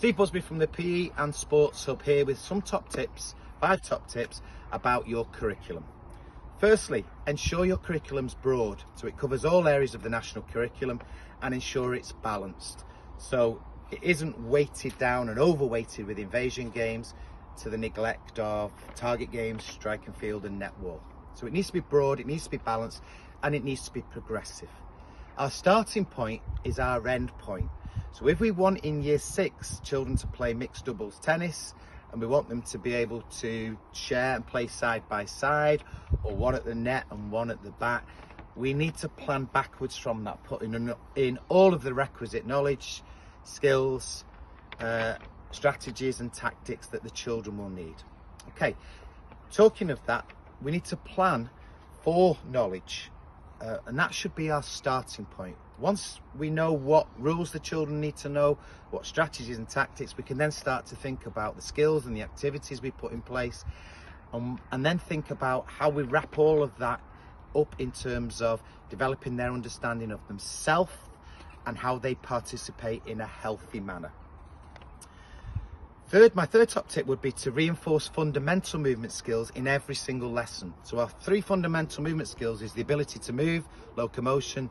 Steve Busby from the PE and Sports Hub here with some top tips, 5 top tips about your curriculum. Firstly, ensure your curriculum's broad, so it covers all areas of the national curriculum, and ensure it's balanced. So it isn't weighted down and overweighted with invasion games to the neglect of target games, strike and field and netball. So it needs to be broad, it needs to be balanced, and it needs to be progressive. Our starting point is our end point. So if we want in year 6 children to play mixed doubles tennis, and we want them to be able to share and play side by side, or one at the net and one at the bat, we need to plan backwards from that, putting in all of the requisite knowledge, skills, strategies and tactics that the children will need. Okay, talking of that, we need to plan for knowledge, and that should be our starting point. Once we know what rules the children need to know, what strategies and tactics, we can then start to think about the skills and the activities we put in place, and then think about how we wrap all of that up in terms of developing their understanding of themselves and how they participate in a healthy manner. My third top tip would be to reinforce fundamental movement skills in every single lesson. So our 3 fundamental movement skills is the ability to move, locomotion,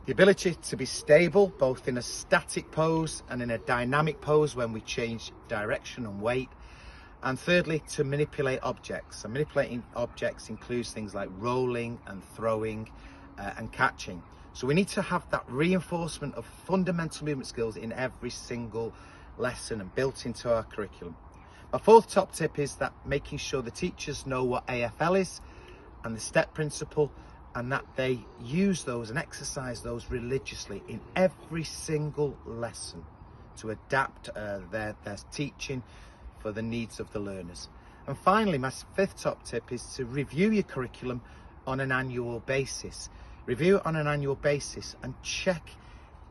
the ability to be stable, both in a static pose and in a dynamic pose when we change direction and weight. And thirdly, to manipulate objects. And manipulating objects includes things like rolling and throwing and catching. So we need to have that reinforcement of fundamental movement skills in every single lesson and built into our curriculum. My 4th top tip is that making sure the teachers know what AFL is and the step principle, and that they use those and exercise those religiously in every single lesson to adapt their teaching for the needs of the learners. And finally, my 5th top tip is to review your curriculum on an annual basis. Review it on an annual basis and check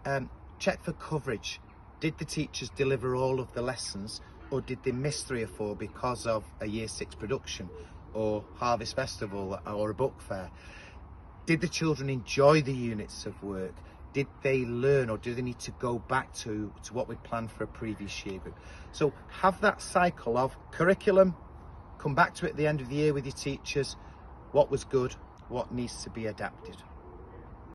for coverage. Did the teachers deliver all of the lessons, or did they miss 3 or 4 because of a year 6 production or harvest festival or a book fair? Did the children enjoy the units of work? Did they learn, or do they need to go back to what we planned for a previous year group? So have that cycle of curriculum, come back to it at the end of the year with your teachers. What was good? What needs to be adapted?